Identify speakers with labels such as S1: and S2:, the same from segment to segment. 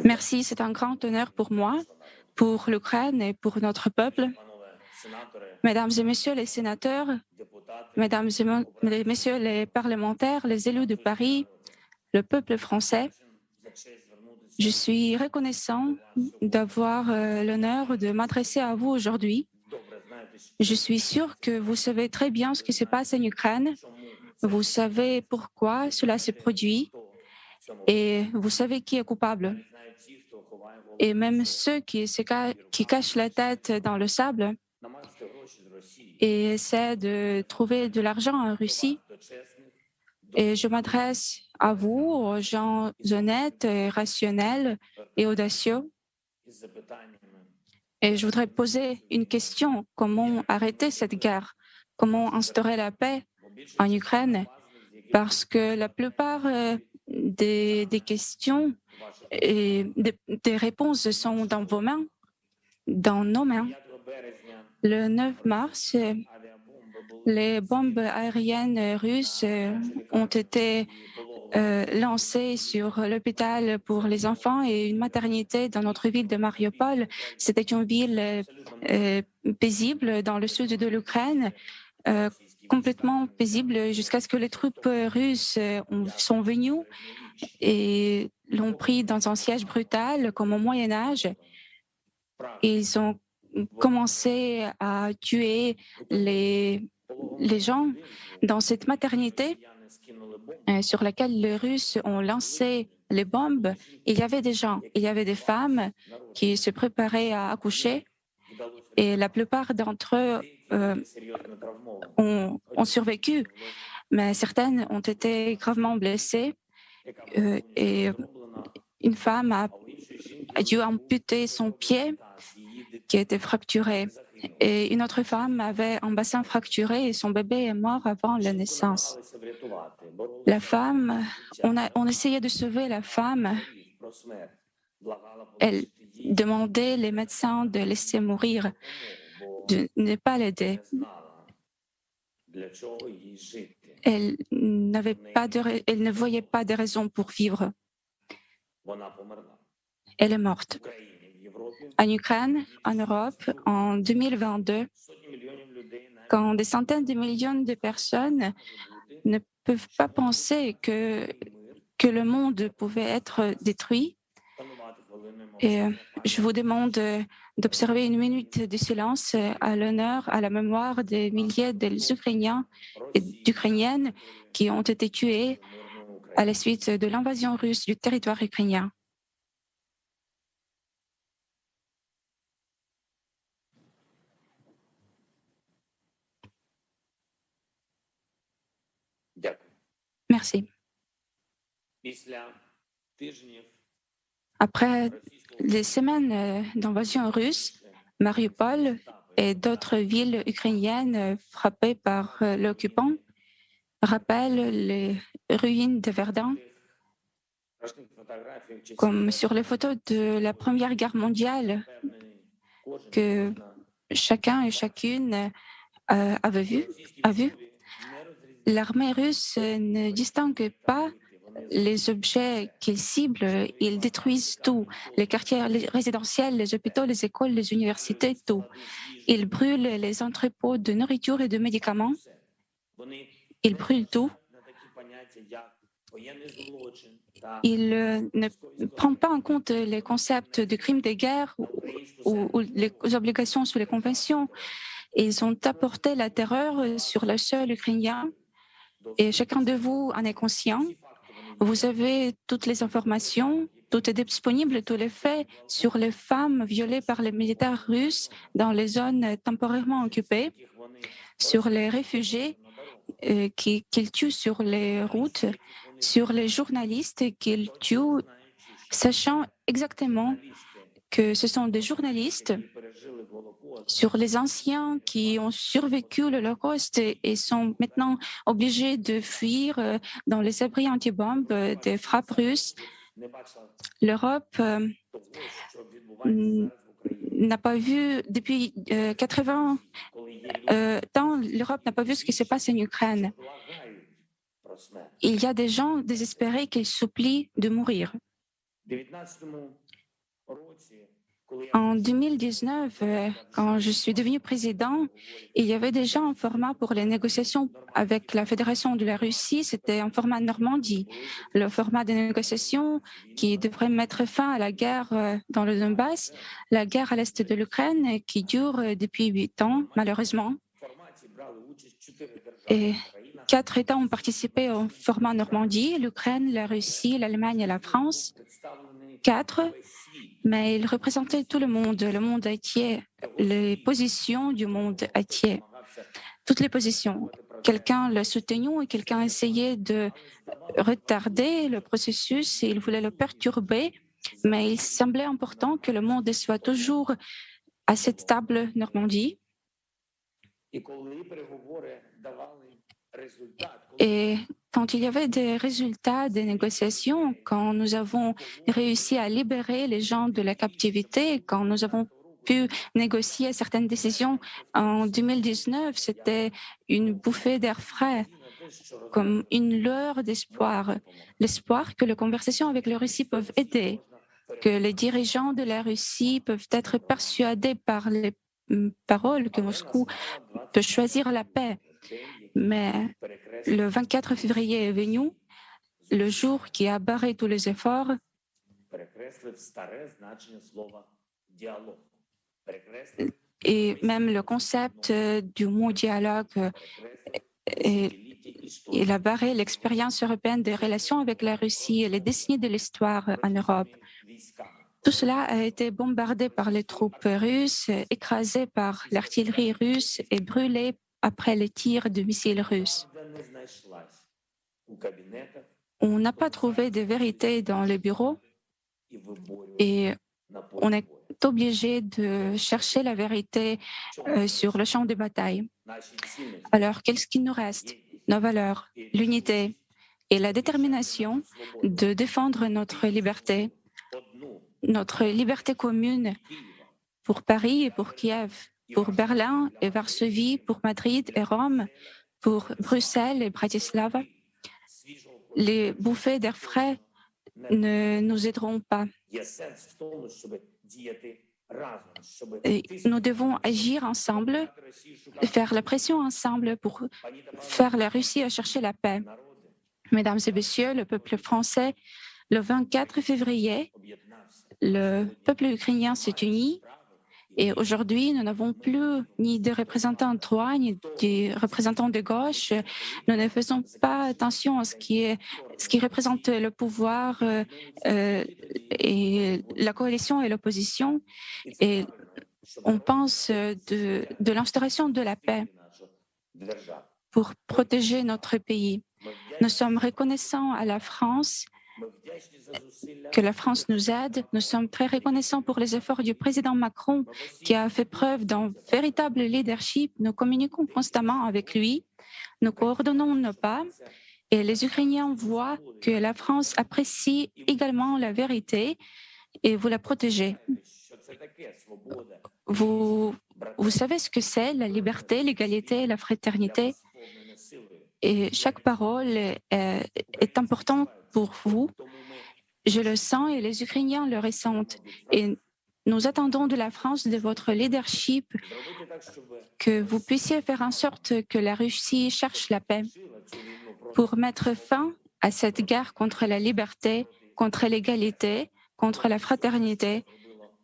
S1: Merci, c'est un grand honneur pour moi, pour l'Ukraine et pour notre peuple. Mesdames et messieurs les sénateurs, mesdames et messieurs les parlementaires, les élus de Paris, le peuple français, je suis reconnaissant d'avoir l'honneur de m'adresser à vous aujourd'hui. Je suis sûr que vous savez très bien ce qui se passe en Ukraine. Vous savez pourquoi cela se produit et vous savez qui est coupable. Et même ceux qui cachent la tête dans le sable et essaient de trouver de l'argent en Russie. Et je m'adresse à vous, aux gens honnêtes, et rationnels et audacieux. Et je voudrais poser une question. Comment arrêter cette guerre? Comment instaurer la paix en Ukraine? Parce que la plupart des questions et des réponses sont dans vos mains, dans nos mains. Le 9 mars, les bombes aériennes russes ont été lancées sur l'hôpital pour les enfants et une maternité dans notre ville de Mariupol. C'était une ville paisible dans le sud de l'Ukraine, complètement paisible jusqu'à ce que les troupes russes sont venues et l'ont pris dans un siège brutal comme au Moyen Âge. Ils ont commencé à tuer les gens dans cette maternité sur laquelle les Russes ont lancé les bombes. Il y avait des gens, il y avait des femmes qui se préparaient à accoucher et la plupart d'entre eux ont survécu, mais certaines ont été gravement blessées et une femme a dû amputer son pied qui était fracturé. Et une autre femme avait un bassin fracturé et son bébé est mort avant la naissance. La femme, on essayait de sauver la femme. Elle demandait les médecins de laisser mourir, de ne pas l'aider. Elle ne voyait pas de raison pour vivre. Elle est morte. En Ukraine, en Europe, en 2022, quand des centaines de millions de personnes ne peuvent pas penser que le monde pouvait être détruit, et je vous demande d'observer une minute de silence à l'honneur, à la mémoire des milliers d'Ukrainiens et d'Ukrainiennes qui ont été tués à la suite de l'invasion russe du territoire ukrainien. Merci. Après les semaines d'invasion russe, Mariupol et d'autres villes ukrainiennes frappées par l'occupant rappellent les ruines de Verdun, comme sur les photos de la Première Guerre mondiale que chacun et chacune a vu. L'armée russe ne distingue pas les objets qu'ils ciblent, ils détruisent tout, les quartiers résidentiels, les hôpitaux, les écoles, les universités, tout. Ils brûlent les entrepôts de nourriture et de médicaments, ils brûlent tout. Ils ne prennent pas en compte les concepts de crimes de guerre ou les obligations sous les conventions. Ils ont apporté la terreur sur le sol ukrainien et chacun de vous en est conscient. Vous avez toutes les informations, tout est disponible, tous les faits sur les femmes violées par les militaires russes dans les zones temporairement occupées, sur les réfugiés qu'ils tuent sur les routes, sur les journalistes qu'ils tuent, sachant exactement que ce sont des journalistes, sur les anciens qui ont survécu l'Holocauste et sont maintenant obligés de fuir dans les abris anti-bombes des frappes russes. L'Europe n'a pas vu, depuis 80 ans, l'Europe n'a pas vu ce qui se passe en Ukraine. Il y a des gens désespérés qui supplient de mourir. En 2019, quand je suis devenu président, il y avait déjà un format pour les négociations avec la Fédération de la Russie, c'était un format Normandie, le format des négociations qui devrait mettre fin à la guerre dans le Donbass, la guerre à l'est de l'Ukraine qui dure depuis 8 ans, malheureusement. Et 4 États ont participé au format Normandie, l'Ukraine, la Russie, l'Allemagne et la France. 4, mais ils représentaient tout le monde entier, les positions du monde entier, toutes les positions. Quelqu'un le soutenait et quelqu'un essayait de retarder le processus et il voulait le perturber, mais il semblait important que le monde soit toujours à cette table Normandie. Et quand il y avait des résultats des négociations, quand nous avons réussi à libérer les gens de la captivité, quand nous avons pu négocier certaines décisions en 2019, c'était une bouffée d'air frais, comme une lueur d'espoir, l'espoir que les conversations avec la Russie peuvent aider, que les dirigeants de la Russie peuvent être persuadés par les paroles que Moscou peut choisir la paix. Mais le 24 février est venu, le jour qui a barré tous les efforts. Et même le concept du mot dialogue, il a barré l'expérience européenne des relations avec la Russie et les décennies de l'histoire en Europe. Tout cela a été bombardé par les troupes russes, écrasé par l'artillerie russe et brûlé après les tirs de missiles russes. On n'a pas trouvé de vérité dans les bureaux et on est obligé de chercher la vérité sur le champ de bataille. Alors, qu'est-ce qui nous reste? Nos valeurs, l'unité et la détermination de défendre notre liberté commune pour Paris et pour Kiev, pour Berlin et Varsovie, pour Madrid et Rome, pour Bruxelles et Bratislava. Les bouffées d'air frais ne nous aideront pas. Et nous devons agir ensemble, faire la pression ensemble pour faire la Russie à chercher la paix. Mesdames et messieurs, le peuple français, le 24 février, le peuple ukrainien s'est uni et aujourd'hui, nous n'avons plus ni de représentants de droite, ni de représentants de gauche. Nous ne faisons pas attention à ce qui représente le pouvoir et la coalition et l'opposition. Et on pense de l'instauration de la paix pour protéger notre pays. Nous sommes reconnaissants à la France que la France nous aide. Nous sommes très reconnaissants pour les efforts du président Macron qui a fait preuve d'un véritable leadership. Nous communiquons constamment avec lui, nous coordonnons nos pas et les Ukrainiens voient que la France apprécie également la vérité et vous la protégez. Vous savez ce que c'est la liberté, l'égalité, la fraternité et chaque parole est importante pour vous. Je le sens et les Ukrainiens le ressentent. Et nous attendons de la France, de votre leadership, que vous puissiez faire en sorte que la Russie cherche la paix pour mettre fin à cette guerre contre la liberté, contre l'égalité, contre la fraternité,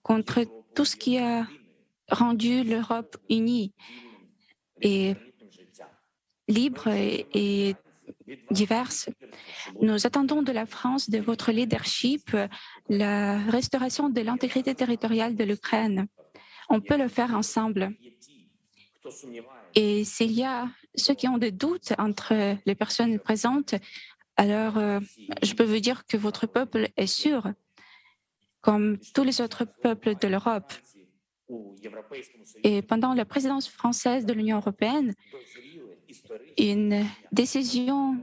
S1: contre tout ce qui a rendu l'Europe unie et libre et diverses. Nous attendons de la France, de votre leadership, la restauration de l'intégrité territoriale de l'Ukraine. On peut le faire ensemble. Et s'il y a ceux qui ont des doutes entre les personnes présentes, alors je peux vous dire que votre peuple est sûr, comme tous les autres peuples de l'Europe. Et pendant la présidence française de l'Union européenne, une décision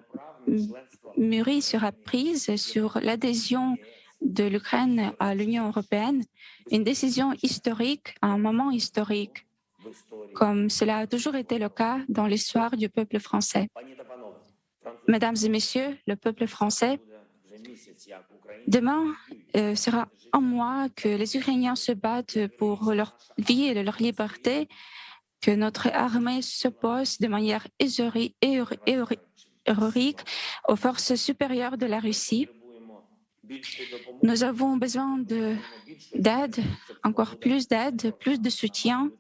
S1: mûrie sera prise sur l'adhésion de l'Ukraine à l'Union européenne, une décision historique à un moment historique, comme cela a toujours été le cas dans l'histoire du peuple français. Mesdames et messieurs, le peuple français Demain sera un mois que les Ukrainiens se battent pour leur vie et leur liberté, que notre armée s'oppose de manière héroïque aux forces supérieures de la Russie. Nous avons besoin d'aide, encore plus d'aide, plus de soutien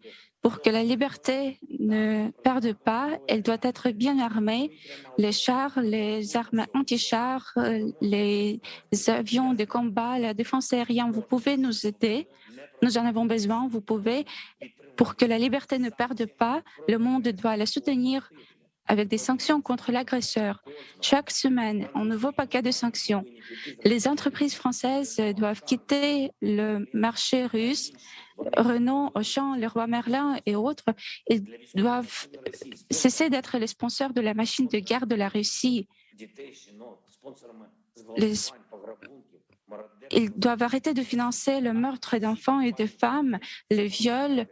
S1: pour que la liberté ne perde pas. Elle doit être bien armée. Les chars, les armes anti-chars, les avions de combat, la défense aérienne, vous pouvez nous aider. Nous en avons besoin, vous pouvez. Pour que la liberté ne perde pas, le monde doit la soutenir avec des sanctions contre l'agresseur. Chaque semaine, un nouveau paquet de sanctions. Les entreprises françaises doivent quitter le marché russe. Renault, Auchan, Leroy Merlin et autres, ils doivent cesser d'être les sponsors de la machine de guerre de la Russie. Ils doivent arrêter de financer le meurtre d'enfants et de femmes, le viol.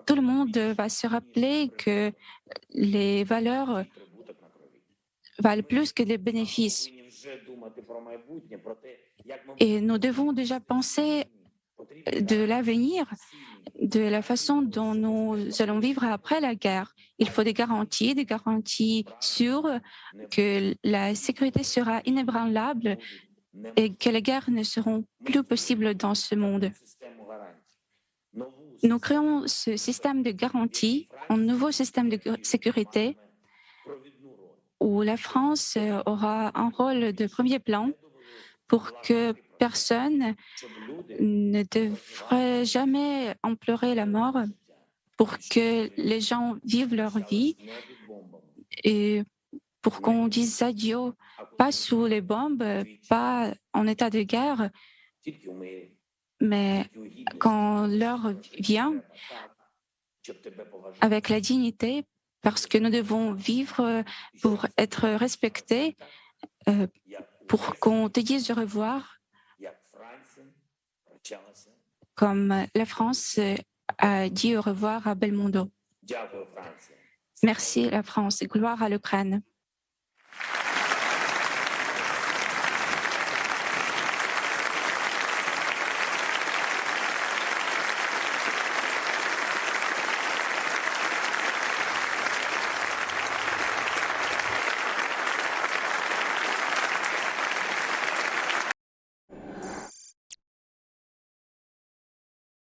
S1: Tout le monde va se rappeler que les valeurs valent plus que les bénéfices. Et nous devons déjà penser de l'avenir, de la façon dont nous allons vivre après la guerre. Il faut des garanties sûres que la sécurité sera inébranlable et que les guerres ne seront plus possibles dans ce monde. Nous créons ce système de garantie, un nouveau système de sécurité où la France aura un rôle de premier plan pour que personne ne devrait jamais implorer la mort, pour que les gens vivent leur vie et pour qu'on dise adieu, pas sous les bombes, pas en état de guerre, mais quand l'heure vient, avec la dignité, parce que nous devons vivre pour être respectés, pour qu'on te dise au revoir, comme la France a dit au revoir à Belmondo. Merci la France et gloire à l'Ukraine.